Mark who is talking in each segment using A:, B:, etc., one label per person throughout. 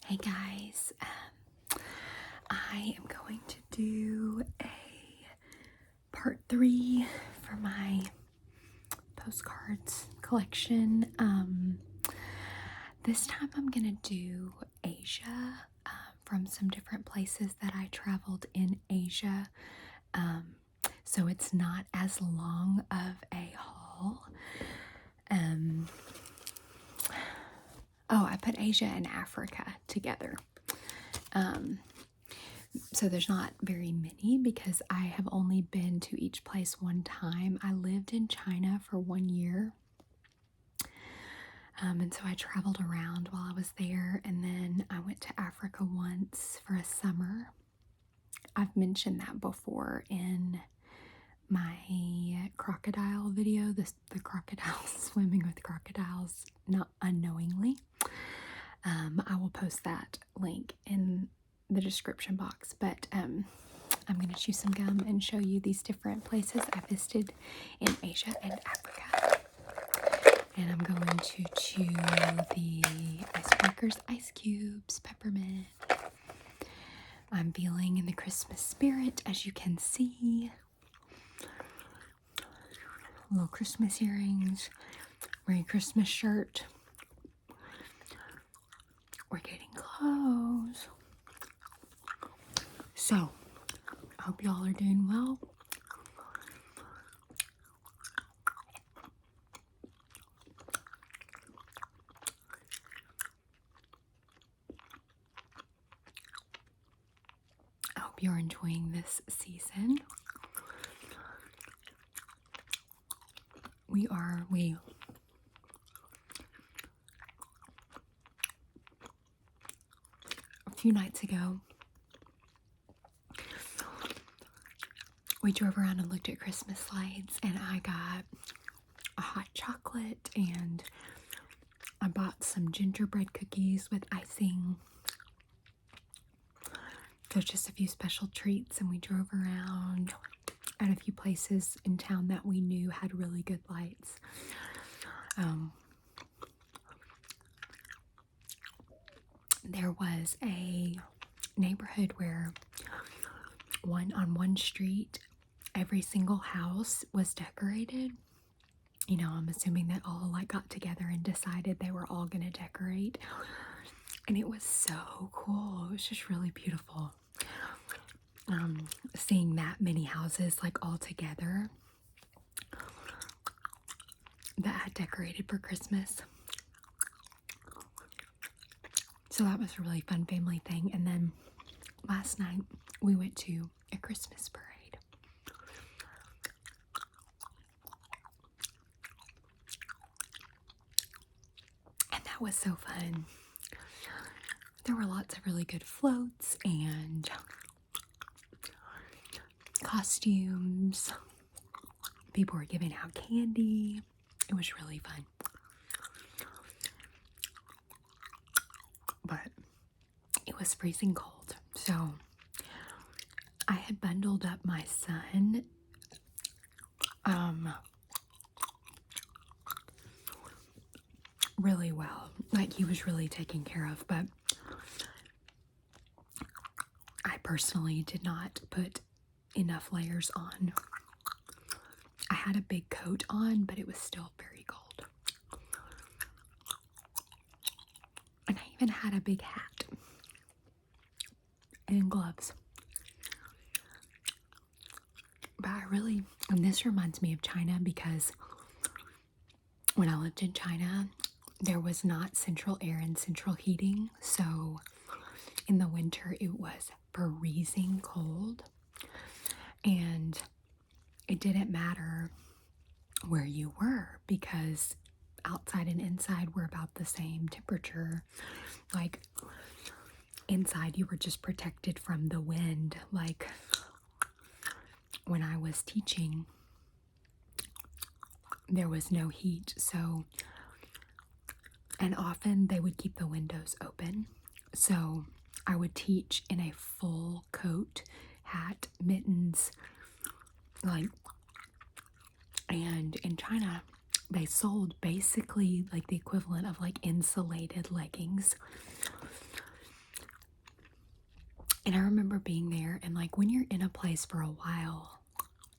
A: Hey guys, I am going to do a part 3 for my postcards collection. This time I'm gonna do Asia, from some different places that I traveled in Asia. So it's not as long of a haul. I put Asia and Africa together. So there's not very many because I have only been to each place one time. I lived in China for 1 year. And so I traveled around while I was there, and then I went to Africa once for a summer. I've mentioned that before in my crocodile video, the crocodiles swimming with crocodiles, not unknowingly. I will post that link in the description box, but I'm going to chew some gum and show you these different places I visited in Asia and Africa. And I'm going to chew the Icebreakers Ice Cubes Peppermint. I'm feeling in the Christmas spirit, as you can see. Little Christmas earrings, Merry Christmas shirt. We're getting close. So, I hope y'all are doing well. I hope you're enjoying this season. A few nights ago, we drove around and looked at Christmas lights, and I got a hot chocolate, and I bought some gingerbread cookies with icing. So just a few special treats, and we drove around at a few places in town that we knew had really good lights. There was a neighborhood where on one street, every single house was decorated. You know, I'm assuming that all got together and decided they were all gonna decorate. And it was so cool. It was just really beautiful. Seeing that many houses all together that had decorated for Christmas. So that was a really fun family thing. And then last night we went to a Christmas parade. And that was so fun. There were lots of really good floats and costumes. People were giving out candy. It was really fun. But it was freezing cold. So I had bundled up my son. Really well. He was really taken care of, but I personally did not put enough layers on. I had a big coat on, but it was still very cold. And I even had a big hat and gloves. But and this reminds me of China, because when I lived in China, there was not central air and central heating. So in the winter, it was freezing cold. And it didn't matter where you were, because outside and inside were about the same temperature. Inside, you were just protected from the wind. When I was teaching, there was no heat, and often they would keep the windows open. So I would teach in a full coat, hat, mittens, and in China, they sold basically the equivalent of insulated leggings. And I remember being there, and like when you're in a place for a while,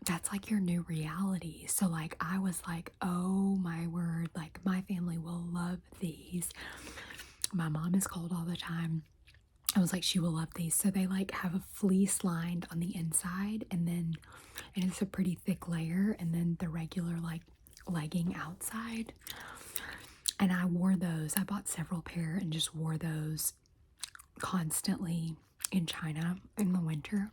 A: that's like your new reality. So like I was like, oh my word, like my family will love these. My mom is cold all the time. I was like, she will love these. So they like have a fleece lined on the inside, and it's a pretty thick layer, and then the regular like legging outside. And I wore those. I bought several pair and just wore those constantly in China in the winter.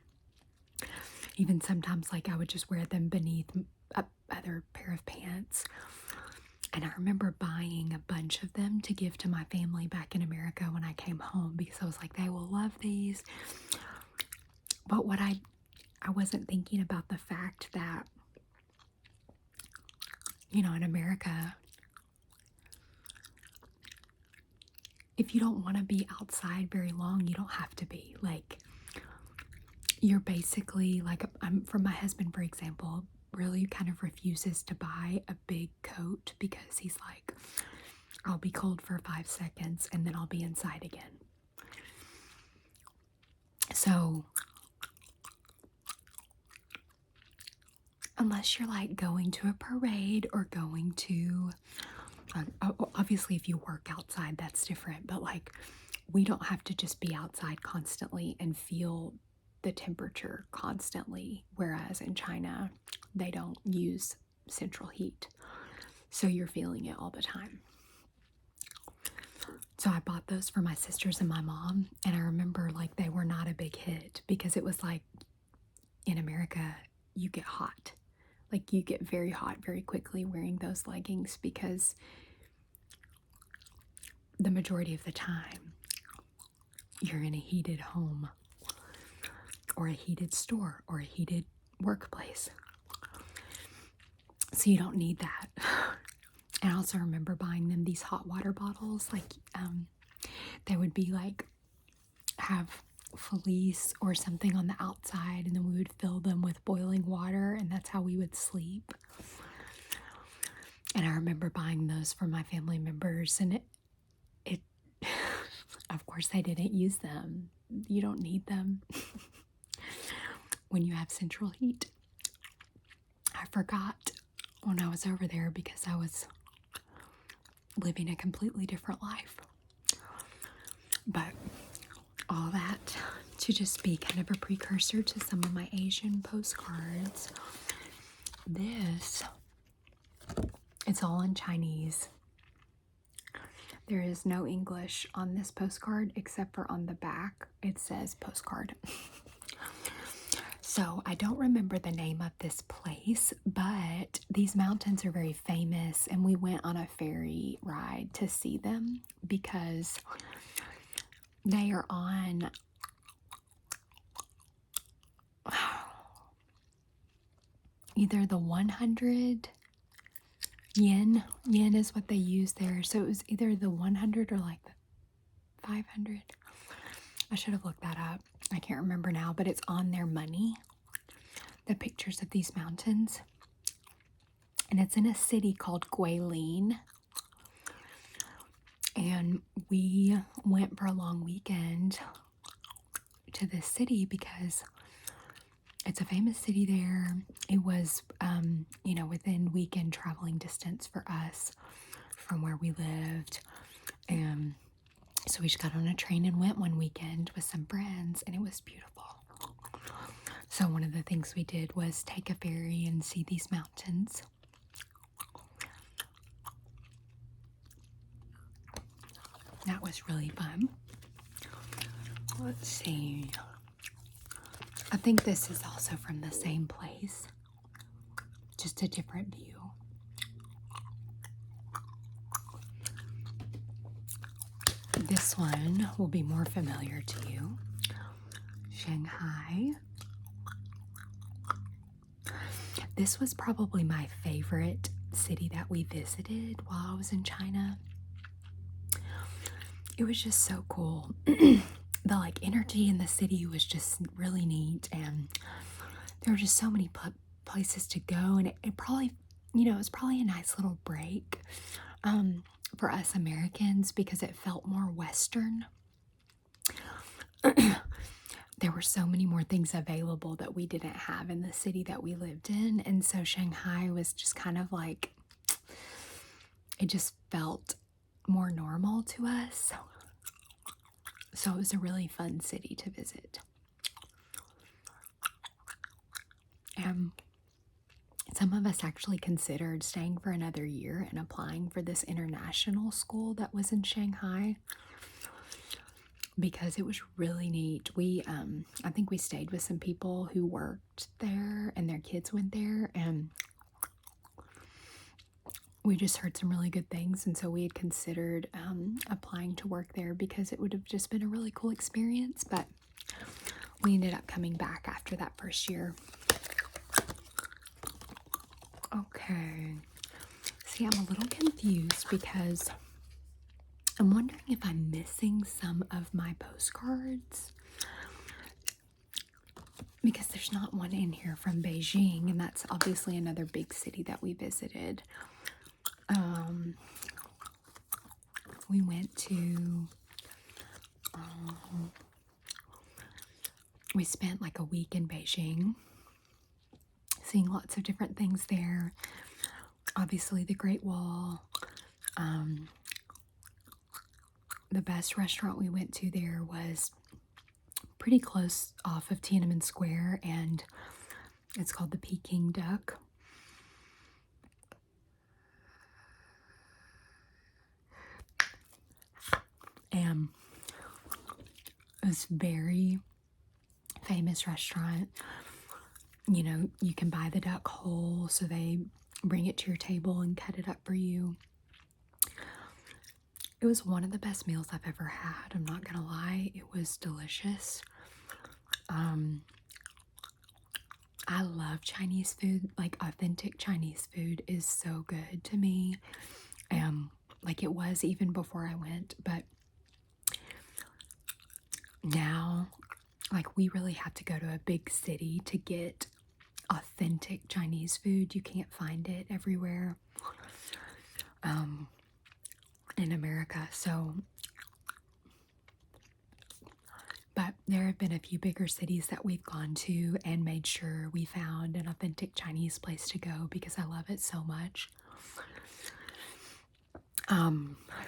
A: Even sometimes, like, I would just wear them beneath a other pair of pants. And I remember buying a bunch of them to give to my family back in America when I came home, because I was like, they will love these. But what I wasn't thinking about the fact that, you know, in America, if you don't want to be outside very long, you don't have to be. Like, you're basically like, for my husband, for example, really kind of refuses to buy a big coat because he's like, I'll be cold for 5 seconds and then I'll be inside again. So, unless you're like going to a parade or going to, obviously, if you work outside, that's different, but like, we don't have to just be outside constantly and feel the temperature constantly, whereas in China, they don't use central heat. So you're feeling it all the time. So I bought those for my sisters and my mom, and I remember like they were not a big hit because it was like in America, you get hot. Like you get very hot very quickly wearing those leggings because the majority of the time you're in a heated home or a heated store or a heated workplace. So you don't need that. And I also remember buying them these hot water bottles. Like, they would be like, have fleece or something on the outside, and then we would fill them with boiling water, and that's how we would sleep. And I remember buying those for my family members, and it of course, I didn't use them. You don't need them when you have central heat. I forgot when I was over there because I was living a completely different life. But all that to just be kind of a precursor to some of my Asian postcards. This, it's all in Chinese. There is no English on this postcard except for on the back. It says postcard. So I don't remember the name of this place, but these mountains are very famous, and we went on a ferry ride to see them because they are on either the 100 yen is what they use there, so it was either the 100 or like the 500. I should have looked that up. I can't remember now, but it's on their money, the pictures of these mountains. And it's in a city called Guilin. And we went for a long weekend to this city because it's a famous city there. It was, within weekend traveling distance for us from where we lived. And so we just got on a train and went one weekend with some friends, and it was beautiful. So one of the things we did was take a ferry and see these mountains. That was really fun. Let's see. I think this is also from the same place, just a different view. This one will be more familiar to you. Shanghai. This was probably my favorite city that we visited while I was in China. It was just so cool. The like energy in the city was just really neat, and there were just so many places to go, and it probably, it was probably a nice little break for us Americans because it felt more Western. there were so many more things available that we didn't have in the city that we lived in. And so Shanghai was just kind of like, it just felt more normal to us. So it was a really fun city to visit. Some of us actually considered staying for another year and applying for this international school that was in Shanghai because it was really neat. I think we stayed with some people who worked there and their kids went there, and we just heard some really good things. And so we had considered applying to work there because it would have just been a really cool experience. But we ended up coming back after that first year. Okay. See, I'm a little confused because I'm wondering if I'm missing some of my postcards. Because there's not one in here from Beijing, and that's obviously another big city that we visited. We went to, we spent like a week in Beijing, seeing lots of different things there. Obviously, the Great Wall. The best restaurant we went to there was pretty close off of Tiananmen Square, and it's called the Peking Duck. And it's a very famous restaurant. You know, you can buy the duck whole, so they bring it to your table and cut it up for you. It was one of the best meals I've ever had. I'm not gonna lie, it was delicious. I love Chinese food. Like, authentic Chinese food is so good to me. Like it was even before I went, but now, like, we really have to go to a big city to get authentic Chinese food. You can't find it everywhere in America. So, but there have been a few bigger cities that we've gone to and made sure we found an authentic Chinese place to go because I love it so much.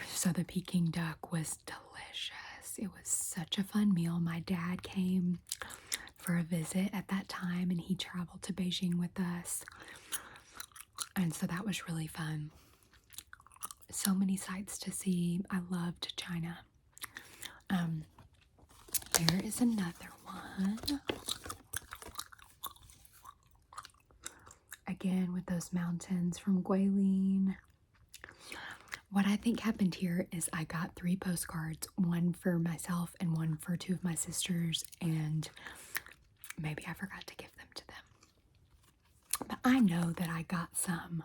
A: So the Peking duck was delicious. It was such a fun meal. My dad came for a visit at that time, and he traveled to Beijing with us. And so that was really fun. So many sights to see. I loved China. Here is another one. Again, with those mountains from Guilin. What I think happened here is I got 3 postcards, one for myself and one for 2 of my sisters, and maybe I forgot to give them to them. But I know that I got some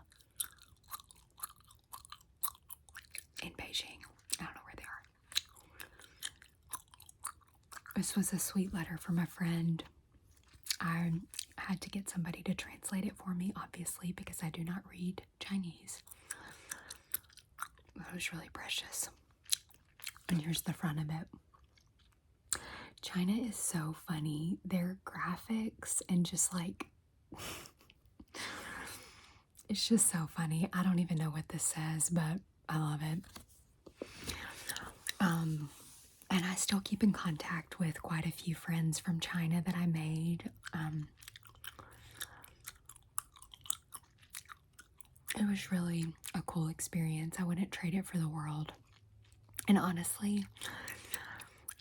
A: in Beijing. I don't know where they are. This was a sweet letter from a friend. I had to get somebody to translate it for me, obviously, because I do not read Chinese. It was really precious. And here's the front of it. China is so funny. Their graphics and just like, it's just so funny. I don't even know what this says, but I love it. And I still keep in contact with quite a few friends from China that I made. It was really a cool experience. I wouldn't trade it for the world. And honestly,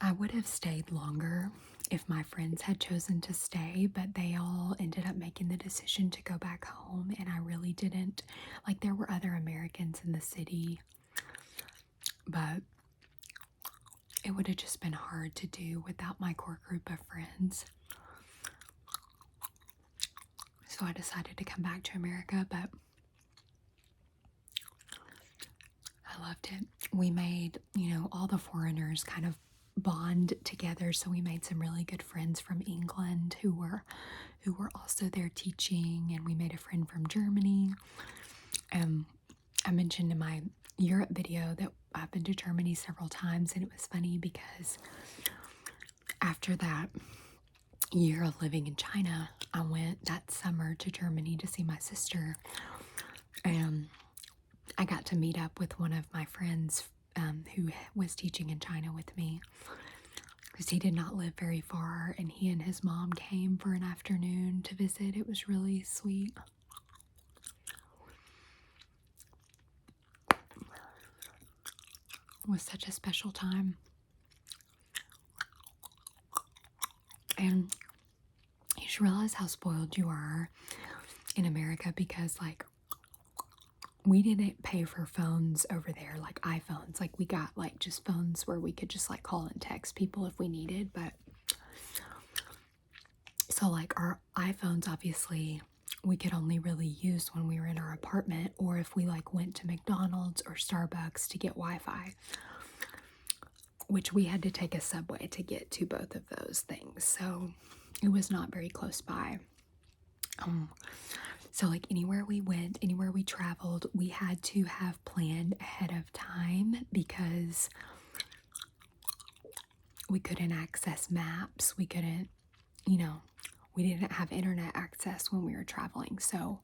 A: I would have stayed longer if my friends had chosen to stay, but they all ended up making the decision to go back home, and I really didn't. Like, there were other Americans in the city, but it would have just been hard to do without my core group of friends. So I decided to come back to America, but I loved it. We made, all the foreigners kind of bond together. So we made some really good friends from England who were also there teaching, and we made a friend from Germany. I mentioned in my Europe video that I've been to Germany several times, and it was funny because after that year of living in China, I went that summer to Germany to see my sister. And I got to meet up with one of my friends who was teaching in China with me, because he did not live very far, and he and his mom came for an afternoon to visit. It was really sweet. It was such a special time. And you should realize how spoiled you are in America, because like we didn't pay for phones over there, like iPhones. Like we got like just phones where we could just like call and text people if we needed. But so like our iPhones, obviously we could only really use when we were in our apartment, or if we like went to McDonald's or Starbucks to get Wi-Fi, which we had to take a subway to get to both of those things. So it was not very close by. So like anywhere we went, anywhere we traveled, we had to have planned ahead of time, because we couldn't access maps. We couldn't, we didn't have internet access when we were traveling. So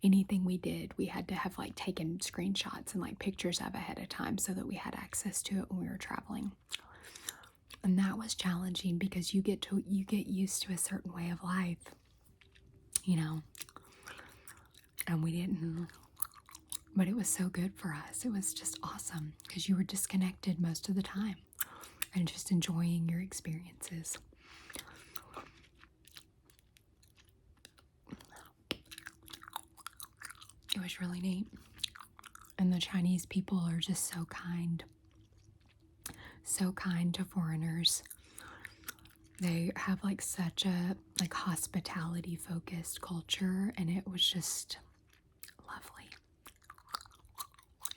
A: anything we did, we had to have like taken screenshots and like pictures of ahead of time so that we had access to it when we were traveling. And that was challenging, because you get used to a certain way of life, and we didn't. But it was so good for us. It was just awesome, because you were disconnected most of the time and just enjoying your experiences. It was really neat. And the Chinese people are just so kind to foreigners. They have like such a like hospitality focused culture, and it was just lovely.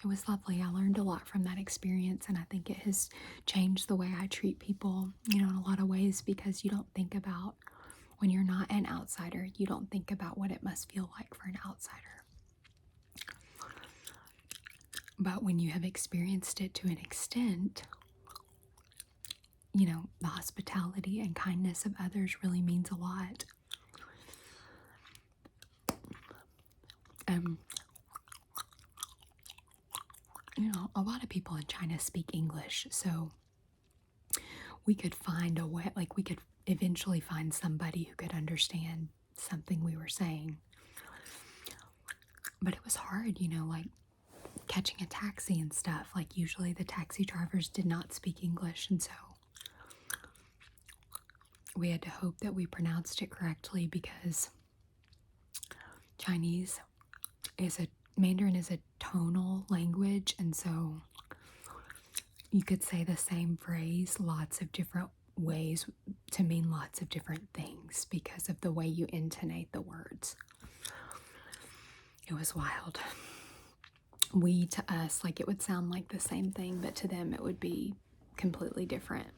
A: It was lovely. I learned a lot from that experience, and I think it has changed the way I treat people, in a lot of ways, because you don't think about, when you're not an outsider, you don't think about what it must feel like for an outsider. But when you have experienced it to an extent, the hospitality and kindness of others really means a lot. A lot of people in China speak English, so we could find a way, like we could eventually find somebody who could understand something we were saying. But it was hard, like catching a taxi and stuff. Like usually the taxi drivers did not speak English, and so we had to hope that we pronounced it correctly, because Mandarin is a tonal language, and so you could say the same phrase lots of different ways to mean lots of different things because of the way you intonate the words. It was wild. To us, like it would sound like the same thing, but to them it would be completely different.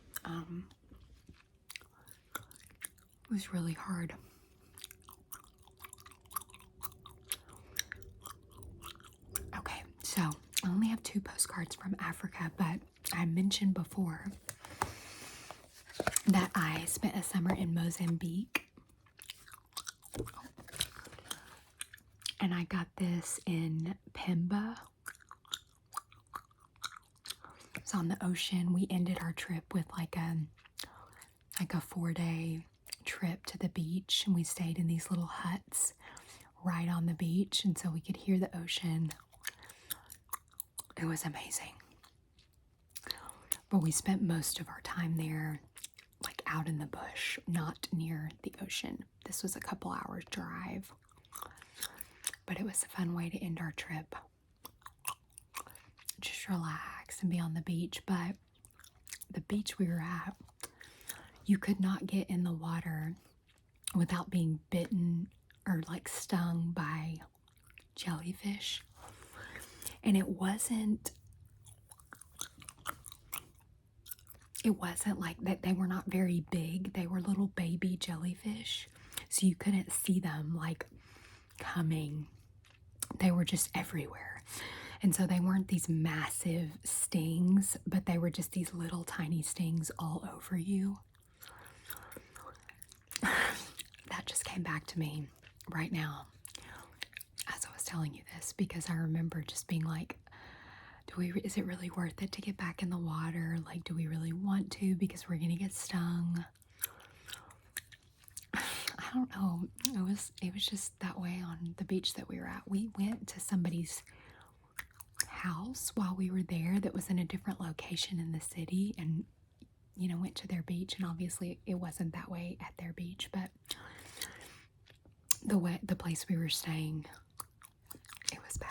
A: It was really hard. Okay, so I only have 2 postcards from Africa, but I mentioned before that I spent a summer in Mozambique. And I got this in Pemba. It's on the ocean. We ended our trip with like a 4-day trip to the beach, and we stayed in these little huts right on the beach, and so we could hear the ocean. It was amazing. But we spent most of our time there like out in the bush, not near the ocean. This was a couple hours drive, but it was a fun way to end our trip. Just relax and be on the beach. But the beach we were at, you could not get in the water without being bitten or like stung by jellyfish. And it wasn't like that. They were not very big. They were little baby jellyfish, so you couldn't see them like coming. They were just everywhere. And so they weren't these massive stings, but they were just these little tiny stings all over you. just came back to me right now as I was telling you this, because I remember just being like, is it really worth it to get back in the water? Like, do we really want to, because we're gonna get stung? I don't know. It was just that way on the beach that we were at. We went to somebody's house while we were there that was in a different location in the city, and went to their beach, and obviously it wasn't that way at their beach, but the place we were staying, it was bad.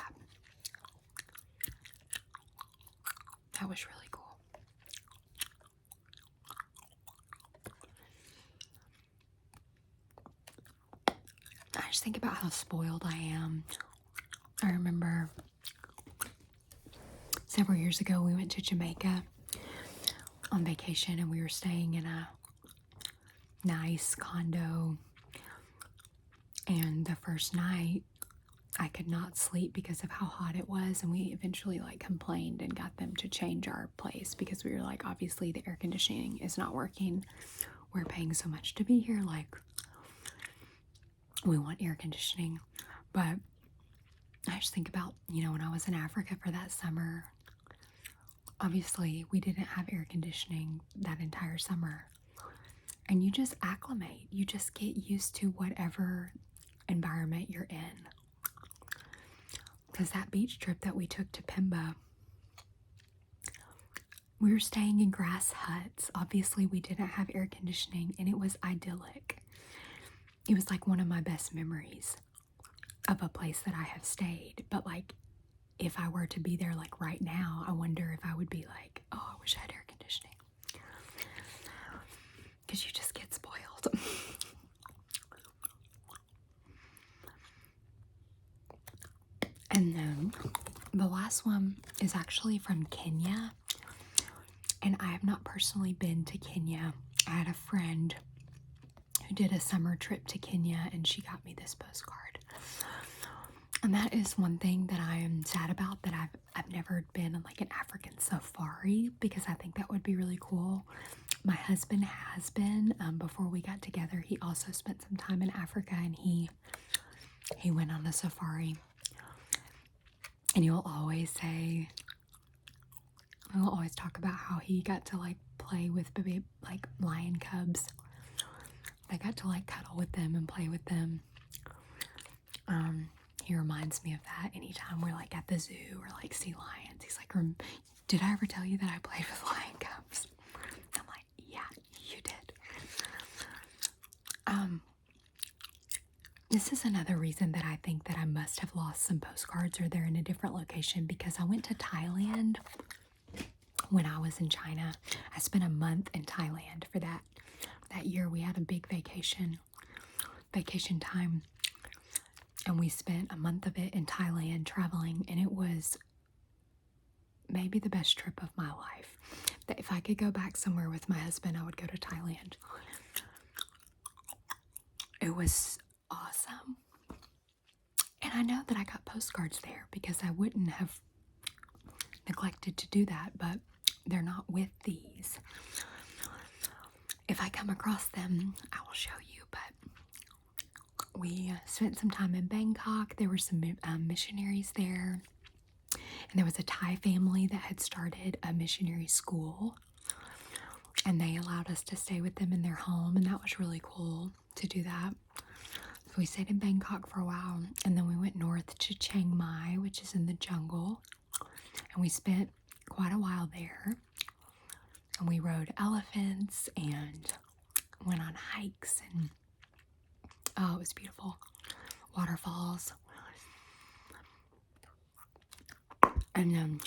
A: That was really cool. I just think about how spoiled I am. I remember several years ago we went to Jamaica on vacation, and we were staying in a nice condo, and the first night I could not sleep because of how hot it was, and we eventually complained and got them to change our place, because we were like, obviously the air conditioning is not working. We're paying so much to be here, we want air conditioning. But I just think about, when I was in Africa for that summer, obviously we didn't have air conditioning that entire summer. And you just acclimate. You just get used to whatever environment you're in. Because that beach trip that we took to Pemba, we were staying in grass huts. Obviously we didn't have air conditioning, and it was idyllic. It was one of my best memories of a place that I have stayed. But if I were to be there right now, I wonder if I would be like, oh, I wish I had air conditioning. Because you just get spoiled. And then the last one is actually from Kenya. And I have not personally been to Kenya. I had a friend who did a summer trip to Kenya, and she got me this postcard. And that is one thing that I am sad about, that I've never been on an African safari, because I think that would be really cool. My husband has been. Before we got together, he also spent some time in Africa, and he went on a safari. And he'll always talk about how he got to play with baby lion cubs. They got to cuddle with them and play with them. He reminds me of that anytime we're at the zoo or see lions. He's like, did I ever tell you that I played with lion cubs? I'm like, yeah, you did. This is another reason that I think that I must have lost some postcards, or they're in a different location, because I went to Thailand when I was in China. I spent a month in Thailand for that year. We had a big vacation time, and we spent a month of it in Thailand traveling, and it was maybe the best trip of my life. That if I could go back somewhere with my husband, I would go to Thailand. It was awesome. And I know that I got postcards there, because I wouldn't have neglected to do that, but they're not with these. If I come across them, I will show you. But we spent some time in Bangkok. There were some missionaries there. And there was a Thai family that had started a missionary school. And they allowed us to stay with them in their home. And that was really cool to do that. So we stayed in Bangkok for a while. And then we went north to Chiang Mai, which is in the jungle. And we spent quite a while there. And we rode elephants and went on hikes. And oh, it was beautiful. Waterfalls. And then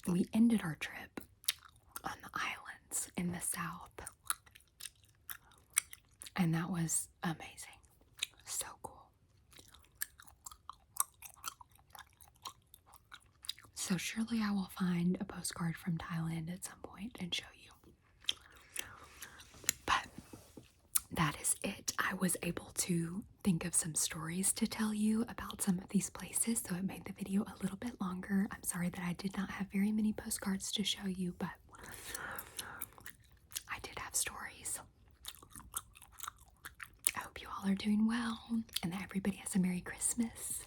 A: we ended our trip on the islands in the south. And that was amazing. So cool. So surely I will find a postcard from Thailand at some point and show you. But that is it. I was able to think of some stories to tell you about some of these places, so it made the video a little bit longer. I'm sorry that I did not have very many postcards to show you, but I did have stories. I hope you all y'all are doing well and that everybody has a Merry Christmas.